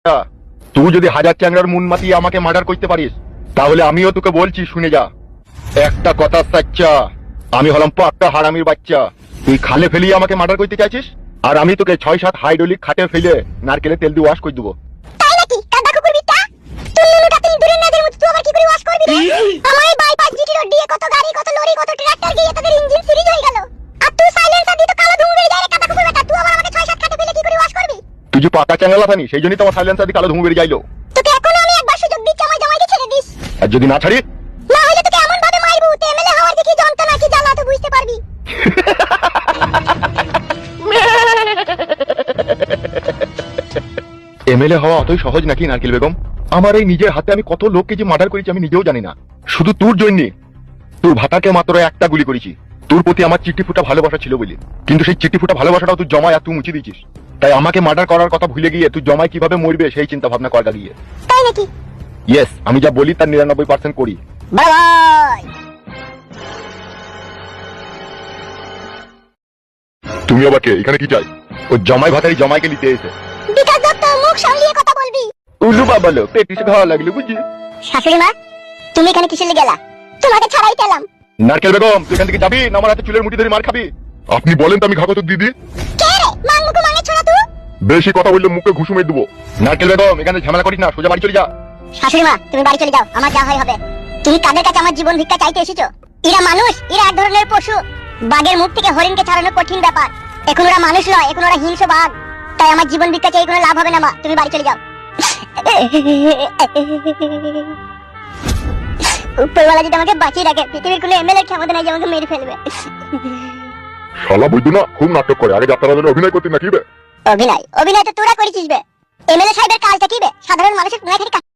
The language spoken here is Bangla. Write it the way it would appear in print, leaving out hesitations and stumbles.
তুই যদি হাজার চ্যাংড়ার মুন মাতিয়ে আমাকে মার্ডার করতে পারিস তাহলে আমিও তোকে বলছি শুনে যা। একটা কথা সাচ্চা, আমি হলাম পাক্কা হারামির বাচ্চা। তুই খালে ফেলিয়ে আমাকে মার্ডার করতে চাইছিস, আর আমি তোকে 6-7 হাইড্রোলিক খাটে ফেলে নারকেলে তেল দিয়ে ওয়াশ করে দেবো। তাই নাকি কাদা কুকুর বিটা? তুই নুনুটা তুই দূরে নাদের মত তুই আবার কি করে ওয়াশ করবি রে? আমার এই বাইপাস জিটি রোড দিয়ে কত গাড়ি কত লরি কত ট্রাক্টর গিয়ে তাদের ইঞ্জিন সিরিজ হয়ে গেল, আর তুই সাইলেন্সার দিয়ে তো কালো ধুম বেরিয়ে যায় রে কাদা কুকুর বেটা। তুই আবার আমাকে 6-7 খাটে ফেলে কি করে ওয়াশ করবি? তুই যে পাকা চ্যাংড়া থানি সেই জন্যই তোমার সাইলেন্সার দিয়ে কালো ধুমু বেরিয়ে যাইলো। তোকে এখনো আমি একবার সুযোগ দিচ্ছি, আমার জামাইকে ছেড়ে দিস। আর যদি না ছাড়ি না হলে তোকে এমন ভাবে মারবো তুই এমএলএ হওয়ার দেখি যন্ত্রণা কি জ্বালা তো বুঝতে পারবি। এমএলএ হওয়া অতই সহজ নাকি নারকেল বেগম? আমার এই নিজের হাতে আমি কত লোককে যে মার্ডার করেছি আমি নিজেও জানি না। শুধু তোর জন্য তোর ভাতাকে মাত্র একটা গুলি করেছি। তোর প্রতি আমার চিঠি ফুটা ভালোবাসা ছিল বলে, কিন্তু সেই চিঠি ফুটা ভালোবাসাটাও তুই জমায় আর তুই মুছে দিয়েছিস। তাই আমাকে মার্ডার করার কথা ভুলে গিয়ে তুই জমায় কিভাবে মরবে সেই চিন্তা ভাবনা করা গিয়ে। তাই নাকি? ইয়েস, আমি যা বলি তার 99% করি। বাই। তুমি আবার কে? এখানে কি চাই? ও জমাই ভাতারি জমাইকে নিতে এসে। বিকাশ দত্ত, মুখ সামলিয়ে কথা বলবি। উল্লু বাবালো পেটিস খাওয়া লাগলো বুঝি। শাশুড়ি মা, তুমি এখানে কিসের লেগে গেলা? তোমাকে ছাড়াই পেলাম। নারকেল বেগম তুই এখান থেকে যাবি না আমার হাতে চুলের মুঠি ধরে মার খাবি? আপনি বলেন তো আমি ঘাকত দিদি। কে রে মাংমুকু মাঙে ছোড়া তুই? বেশি কথা বললে মুখে ঘুষু মেরে দেবো। নারকেল বেগম এখানে ঝামেলা করিস না, সোজা বাড়ি চলে যা। শাশুড়ি মা, তুমি বাড়ি চলে যাও, আমার যা হয় হবে। তুমি কাদের কাছে আমার জীবন ভিক্ষা চাইতে এসেছো? এরা মানুষ, এরা এক ধরনের পশু। বাঘের মুখ থেকে হরিণকে ছাড়ানো কঠিন ব্যাপার। এখন ওরা মানুষ নয়, এখন ওরা হিংস্র বাঘ। তাই আমার জীবন ভিক্ষা চাই কোনো লাভ হবে না মা, তুমি বাড়ি চলে যাও। উপরওয়ালা যদি আমাকে বাঁচিয়ে রাখে, পৃথিবীর কোনো এমএলএ ক্ষমতা নাই যে আমাকে মেরে ফেলবে। শালা বৈদ্য না খুব নাটক করে, আগে যাত্রা বাজারে অভিনয় করতে নাকি বে? অভিনয় অভিনয় তো তোরা করেছিস বে। এমএলএ সাহেবের কাজটা কি বে? সাধারণ মানুষের কোনায় থেকে